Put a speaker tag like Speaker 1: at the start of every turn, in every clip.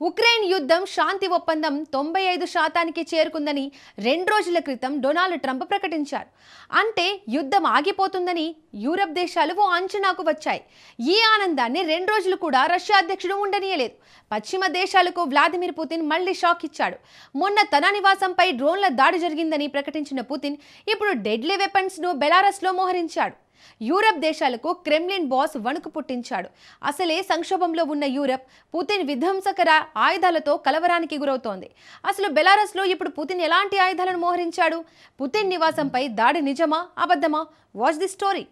Speaker 1: Ukraine యుద్ధం శాంతి ఒప్పందం 95% చేరుకుందని 2 రోజుల క్రితం డొనాల్డ్ ట్రంప్ ప్రకటించారు. అంటే యుద్ధం ఆగిపోతుందని యూరప్ దేశాలు ఓ అంచనాకు వచ్చాయి. ఈ ఆనందాన్ని 2 రోజులు కూడా రష్యా అధ్యక్షుడు ఉండనీయలేదు. పశ్చిమ దేశాలకు వ్లాదిమిర్ పుతిన్ మళ్లీ షాక్ ఇచ్చాడు. మొన్న తన నివాసంపై డ్రోన్ల దాడి జరిగిందని ప్రకటించిన పుతిన్ ఇప్పుడు డెడ్లీ వెపన్స్ ను బెలారస్లో మోహరించాడు. యూరప్ దేశాలకు క్రెమ్లిన్ బాస్ వణుకు పుట్టించాడు. అసలే సంక్షోభంలో ఉన్న యూరప్ పుతిన్ విధ్వంసకర ఆయుధాలతో కలవరానికి గురవుతోంది. అసలు బెలారస్లో ఇప్పుడు పుతిన్ ఎలాంటి ఆయుధాలను మోహరించాడు? పుతిన్ నివాసంపై దాడి నిజమా అబద్ధమా? Watch the story.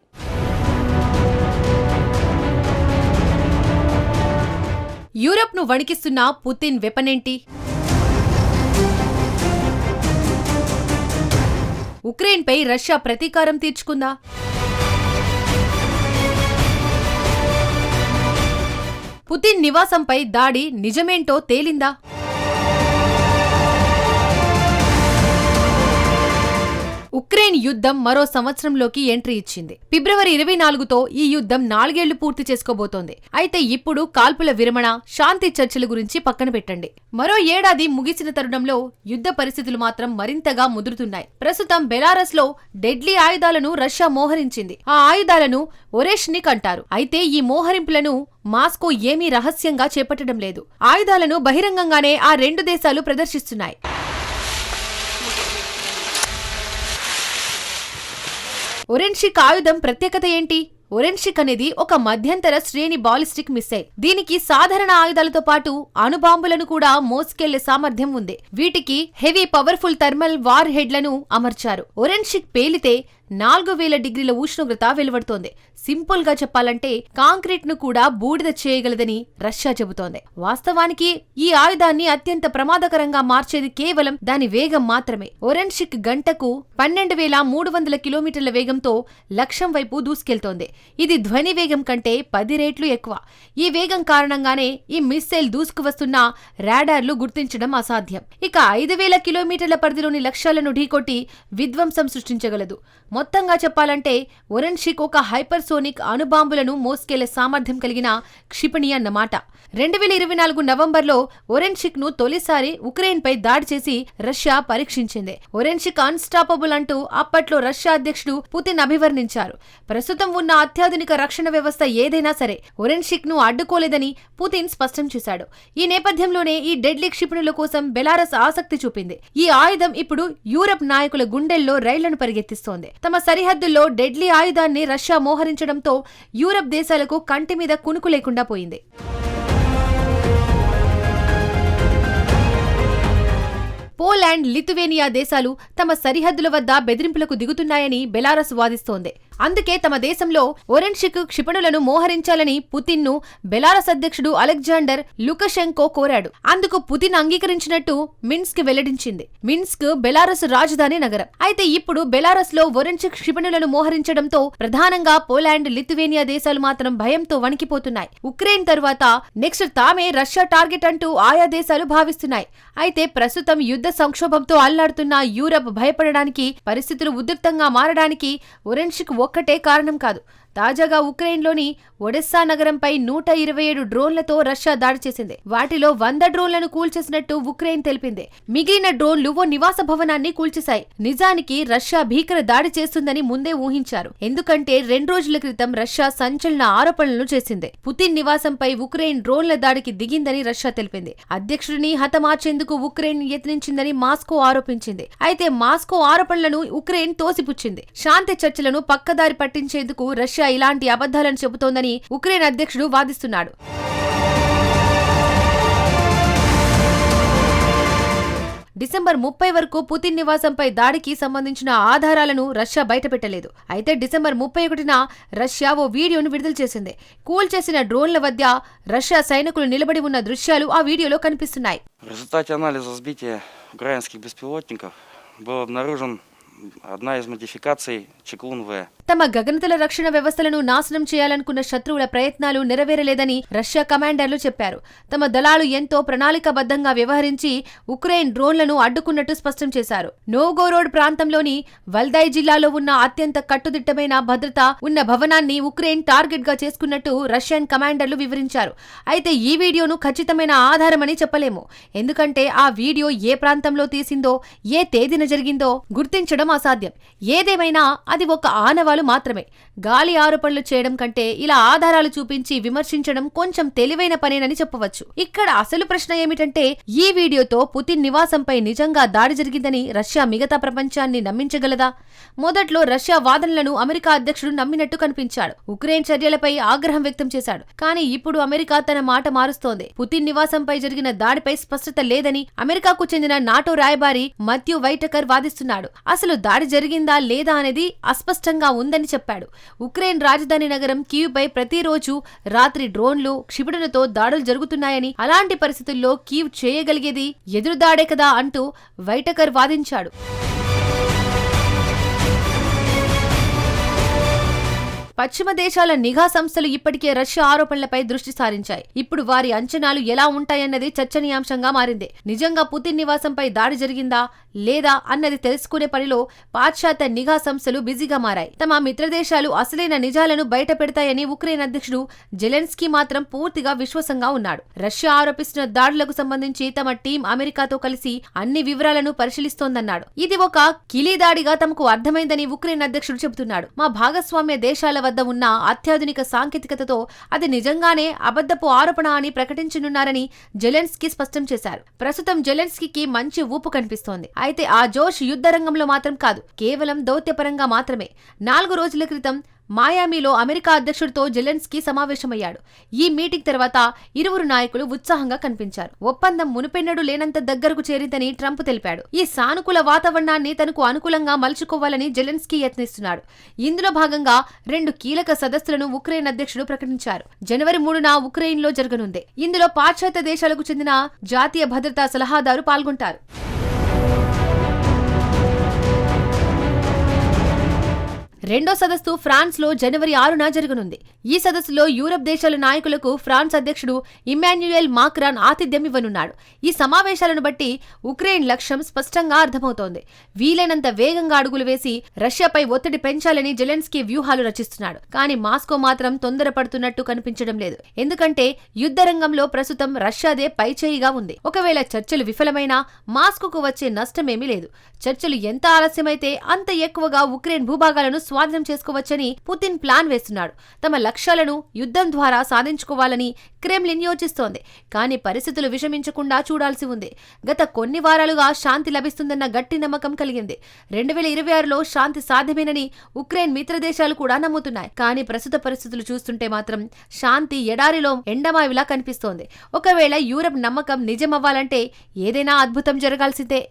Speaker 1: యూరప్ ను వణికిస్తున్న పుతిన్ వెపనేంటి? ఉక్రెయిన్ పై రష్యా ప్రతీకారం తీర్చుకుందా? పుతిన్ నివాసంపై దాడి నిజమేంటో తేలిందా? ఉక్రెయిన్ యుద్ధం మరో సంవత్సరంలోకి ఎంట్రీ ఇచ్చింది. ఫిబ్రవరి 24తో ఈ యుద్ధం 4 ఏళ్లు పూర్తి చేసుకోబోతోంది. అయితే ఇప్పుడు కాల్పుల విరమణ, శాంతి చర్చల గురించి పక్కన పెట్టండి. మరో ఏడాది ముగిసిన తరుణంలో యుద్ధ పరిస్థితులు మాత్రం మరింతగా ముదురుతున్నాయి. ప్రస్తుతం బెలారస్ లో డెడ్లీ ఆయుధాలను రష్యా మోహరించింది. ఆ ఆయుధాలను ఒరేష్నిక్ అంటారు. అయితే ఈ మోహరింపులను మాస్కో ఏమీ రహస్యంగా చేపట్టడం లేదు. ఆయుధాలను బహిరంగంగానే ఆ 2 దేశాలు ప్రదర్శిస్తున్నాయి. ఒరెన్షిక్ ఆయుధం ప్రత్యేకత ఏంటి? ఒరెన్షిక్ అనేది ఒక మధ్యంతర శ్రేణి బాలిస్టిక్ మిసైల్. దీనికి సాధారణ ఆయుధాలతో పాటు అణుబాంబులను కూడా మోసుకెళ్లే సామర్థ్యం ఉంది. వీటికి హెవీ పవర్ఫుల్ థర్మల్ వార్ హెడ్లను అమర్చారు. ఒరెన్షిక్ పేలితే 4000 డిగ్రీల ఉష్ణోగ్రత వెలువడుతోంది. సింపుల్ గా చెప్పాలంటే కాంక్రీట్ ను కూడా బూడిద చేయగలదని రష్యా చెబుతోంది. వాస్తవానికి ఈ ఆయుధాన్ని అత్యంత ప్రమాదకరంగా మార్చేది కేవలం దాని వేగం మాత్రమే. ఒరెన్షిక్ గంటకు 12300 కిలోమీటర్ల వేగంతో లక్ష్యం వైపు దూసుకెళ్తోంది. ఇది ధ్వని వేగం కంటే 10 రెట్లు ఎక్కువ. ఈ వేగం కారణంగానే ఈ మిస్సైల్ దూసుకువస్తున్న రాడార్లు గుర్తించడం అసాధ్యం. ఇక 5000 కిలోమీటర్ల పరిధిలోని లక్ష్యాలను ఢీకొట్టి విధ్వంసం సృష్టించగలదు. మొత్తంగా చెప్పాలంటే ఒరెన్షిక్ ఒక హైపర్సోనిక్ అణుబాంబులను మోసుకెళ్లే సామర్థ్యం కలిగిన క్షిపణి అన్నమాట. 2024 నవంబర్లో ఒరెన్షిక్ ను తొలిసారి ఉక్రెయిన్ పై దాడి చేసి రష్యా పరీక్షించింది. ఒరెన్షిక్ అన్స్టాపబుల్ అంటూ అప్పట్లో రష్యా అధ్యక్షుడు పుతిన్ అభివర్ణించారు. ప్రస్తుతం ఉన్న అత్యాధునిక రక్షణ వ్యవస్థ ఏదైనా సరే ఒరెన్షిక్ ను అడ్డుకోలేదని పుతిన్ స్పష్టం చేశాడు. ఈ నేపథ్యంలోనే ఈ డెడ్లీ క్షిపణుల కోసం బెలారస్ ఆసక్తి చూపింది. ఈ ఆయుధం ఇప్పుడు యూరప్ నాయకుల గుండెల్లో రైళ్లను పరిగెత్తిస్తోంది. తమ సరిహద్దుల్లో డెడ్లీ ఆయుధాన్ని రష్యా మోహరించడంతో యూరప్ దేశాలకు కంటి మీద కునుకు లేకుండా పోయింది. పోలాండ్, లిథువేనియా దేశాలు తమ సరిహద్దుల వద్ద బెదిరింపులకు దిగుతున్నాయని బెలారస్ వాదిస్తోంది. అందుకే తమ దేశంలో ఒరెన్షిక్ క్షిపణులను మోహరించాలని పుతిన్ ను బెలారస్ అధ్యక్షుడు అలెగ్జాండర్ లుకషెంకో కోరాడు. అందుకు పుతిన్ అంగీకరించినట్టు మిన్స్క్ వెల్లడించింది. మిన్స్క్ బెలారస్ రాజధాని నగరం. అయితే ఇప్పుడు బెలారస్ లో ఒరెన్షిక్ క్షిపణులను మోహరించడంతో ప్రధానంగా పోలాండ్, లిథువేనియా దేశాలు మాత్రం భయంతో వణికిపోతున్నాయి. ఉక్రెయిన్ తరువాత నెక్స్ట్ తామే రష్యా టార్గెట్ అంటూ ఆయా దేశాలు భావిస్తున్నాయి. అయితే ప్రస్తుతం యుద్ధ సంక్షోభంతో అల్లాడుతున్న యూరప్ భయపడడానికి, పరిస్థితులు ఉద్రిక్తంగా మారడానికి ఒరెన్షిక్ ఒక్కటే కారణం కాదు. తాజాగా ఉక్రెయిన్లోని ఒడెస్సా నగరంపై 127 డ్రోన్లతో రష్యా దాడి చేసింది. వాటిలో 100 డ్రోన్లను కూల్చేసినట్టు ఉక్రెయిన్ తెలిపింది. మిగిలిన డ్రోన్లు ఓ నివాస భవనాన్ని కూల్చేశాయి. నిజానికి రష్యా భీకర దాడి చేస్తుందని ముందే ఊహించారు. ఎందుకంటే 2 రోజుల క్రితం రష్యా సంచలన ఆరోపణలు చేసింది. పుతిన్ నివాసంపై ఉక్రెయిన్ డ్రోన్ల దాడికి దిగిందని రష్యా తెలిపింది. అధ్యక్షుడిని హతమార్చేందుకు ఉక్రెయిన్ యత్నించిందని మాస్కో ఆరోపించింది. అయితే మాస్కో ఆరోపణలను ఉక్రెయిన్ తోసిపుచ్చింది. శాంతి చర్చలను పక్కదారి పట్టించేందుకు రష్యా ఇలాంటి అబద్ధాలను చెబుతోందని ఉక్రెయిన్ అధ్యక్షుడు వాదిస్తున్నాడు. డిసెంబర్ 30 వరకు పుతిన్ నివాసంపై దాడికి సంబంధించిన ఆధారాలను రష్యా బయటపెట్టలేదు. అయితే డిసెంబర్ 31న రష్యా ఓ వీడియోను విడుదల చేసింది. కూల్చేసిన డ్రోన్ల వద్ద రష్యా సైనికులు నిలబడి ఉన్న దృశ్యాలు ఆ వీడియోలో కనిపిస్తున్నాయి.
Speaker 2: В результате анализа сбития украинских беспилотников был обнаружен одна из модификаций Чеклун-В.
Speaker 1: తమ గగనతల రక్షణ వ్యవస్థలను నాశనం చేయాలనుకున్న శత్రువుల ప్రయత్నాలు నెరవేరలేదని రష్యా కమాండర్లు చెప్పారు. తమ దళాలు ఎంతో ప్రణాళికాబద్ధంగా వ్యవహరించి ఉక్రెయిన్ డ్రోన్లను అడ్డుకున్నట్టు స్పష్టం చేశారు. నోవ్గోరోడ్ ప్రాంతంలోని వల్దాయ్ జిల్లాలో ఉన్న అత్యంత కట్టుదిట్టమైన భద్రత ఉన్న భవనాన్ని ఉక్రెయిన్ టార్గెట్ గా చేసుకున్నట్టు రష్యన్ కమాండర్లు వివరించారు. అయితే ఈ వీడియోను ఖచ్చితమైన ఆధారమని చెప్పలేము. ఎందుకంటే ఆ వీడియో ఏ ప్రాంతంలో తీసిందో, ఏ తేదీన జరిగిందో గుర్తించడం అసాధ్యం. ఏదేమైనా అది ఒక ఆనవాలు మాత్రమే. గాలి ఆరోపణలు చేయడం కంటే ఇలా ఆధారాలు చూపించి విమర్శించడం కొంచెం తెలివైన పనేనని చెప్పవచ్చు. ఇక్కడ అసలు ప్రశ్న ఏమిటంటే, ఈ వీడియోతో పుతిన్ నివాసంపై నిజంగా దాడి జరిగిందని రష్యా మిగతా ప్రపంచాన్ని నమ్మించగలదా? మొదట్లో రష్యా వాదనలను అమెరికా అధ్యక్షుడు నమ్మినట్టు కనిపించాడు. ఉక్రెయిన్ చర్యలపై ఆగ్రహం వ్యక్తం చేశాడు. కానీ ఇప్పుడు అమెరికా తన మాట మారుస్తోంది. పుతిన్ నివాసంపై జరిగిన దాడిపై స్పష్టత లేదని అమెరికాకు చెందిన నాటో రాయబారి మథ్యూ వైటకర్ వాదిస్తున్నాడు. అసలు దాడి జరిగిందా లేదా అనేది అస్పష్టంగా ఉందని చెప్పాడు. ఉక్రెయిన్ రాజధాని నగరం కీవ్పై ప్రతిరోజు రాత్రి డ్రోన్లు, క్షిపణులతో దాడులు జరుగుతున్నాయని, అలాంటి పరిస్థితుల్లో కీవ్ చేయగలిగేది ఎదురుదాడే కదా అంటూ వైటకర్ వాదించాడు. పశ్చిమ దేశాల నిఘా సంస్థలు ఇప్పటికే రష్యా ఆరోపణలపై దృష్టి సారించాయి. ఇప్పుడు వారి అంచనాలు ఎలా ఉంటాయన్నది చర్చనీయాంశంగా మారింది. నిజంగా పుతిన్ నివాసంపై దాడి జరిగిందా లేదా అన్నది తెలుసుకునే పనిలో పాశ్చాత్య నిఘా సంస్థలు బిజీగా మారాయి. తమ మిత్రదేశాలు అసలైన నిజాలను బయట పెడతాయని ఉక్రెయిన్ అధ్యక్షుడు జెలెన్స్కీ మాత్రం పూర్తిగా విశ్వాసంగా ఉన్నాడు. రష్యా ఆరోపిస్తున్న దాడులకు సంబంధించి తమ టీం అమెరికాతో కలిసి అన్ని వివరాలను పరిశీలిస్తోందన్నాడు. ఇది ఒక కిలీ దాడిగా తమకు అర్థమైందని ఉక్రెయిన్ అధ్యక్షుడు చెబుతున్నాడు. మా భాగస్వామ్య దేశాల వద్ద ఉన్న అత్యాధునిక సాంకేతికతతో అది నిజంగానే అబద్ధపు ఆరోపణ అని ప్రకటించనున్నారని జెలెన్స్కీ స్పష్టం చేశారు. ప్రస్తుతం జెలెన్స్కీకి మంచి ఊపు కనిపిస్తోంది. అయితే ఆ జోష్ యుద్ధ రంగంలో మాత్రం కాదు, కేవలం దౌత్యపరంగా మాత్రమే. 4 రోజుల క్రితం మాయామీలో అమెరికా అధ్యక్షుడితో జెలెన్స్కీ సమావేశమయ్యాడు. ఈ మీటింగ్ తర్వాత ఇరువురు నాయకులు ఉత్సాహంగా కనిపించారు. ఒప్పందం మునుపెన్నడూ లేనంత దగ్గరకు చేరిందని ట్రంప్ తెలిపాడు. ఈ సానుకూల వాతావరణాన్ని తనకు అనుకూలంగా మలుచుకోవాలని జెలెన్స్కీ యత్నిస్తున్నాడు. ఇందులో భాగంగా 2 కీలక సదస్సులను ఉక్రెయిన్ అధ్యక్షుడు ప్రకటించారు. జనవరి 3న ఉక్రెయిన్లో జరగనుంది. ఇందులో పాశ్చాత్య దేశాలకు చెందిన జాతీయ భద్రతా సలహాదారు పాల్గొంటారు. రెండో సదస్సు ఫ్రాన్స్ లో జనవరి 6న జరగనుంది. ఈ సదస్సులో యూరప్ దేశాల నాయకులకు ఫ్రాన్స్ అధ్యక్షుడు ఇమ్మాన్యుయల్ మాక్రాన్ ఆతిథ్యం ఇవ్వనున్నాడు. ఈ సమావేశాలను బట్టి ఉక్రెయిన్ లక్ష్యం స్పష్టంగా అర్థమవుతోంది. వీలైనంత వేగంగా అడుగులు వేసి రష్యాపై ఒత్తిడి పెంచాలని జెలెన్స్కీ వ్యూహాలు రచిస్తున్నాడు. కానీ మాస్కో మాత్రం తొందరపడుతున్నట్టు కనిపించడం లేదు. ఎందుకంటే యుద్ధ రంగంలో ప్రస్తుతం రష్యాదే పైచేయిగా ఉంది. ఒకవేళ చర్చలు విఫలమైనా మాస్కోకు వచ్చే నష్టమేమీ లేదు. చర్చలు ఎంత ఆలస్యమైతే అంత ఎక్కువగా ఉక్రెయిన్ భూభాగాలను స్వాధీనం చేసుకోవచ్చని పుతిన్ ప్లాన్ వేస్తున్నాడు. తమ లక్ష్యాలను యుద్ధం ద్వారా సాధించుకోవాలని క్రెమ్లిన్ యోచిస్తోంది. కానీ పరిస్థితులు విషమించకుండా చూడాల్సి ఉంది. గత కొన్ని వారాలుగా శాంతి లభిస్తుందన్న గట్టి నమ్మకం కలిగింది. 2026లో శాంతి సాధ్యమేనని ఉక్రెయిన్ మిత్రదేశాలు కూడా నమ్ముతున్నాయి. కానీ ప్రస్తుత పరిస్థితులు చూస్తుంటే మాత్రం శాంతి ఎడారిలో ఎండమావిలా కనిపిస్తోంది. ఒకవేళ యూరప్ నమ్మకం నిజమవ్వాలంటే ఏదైనా అద్భుతం జరగాల్సిందే.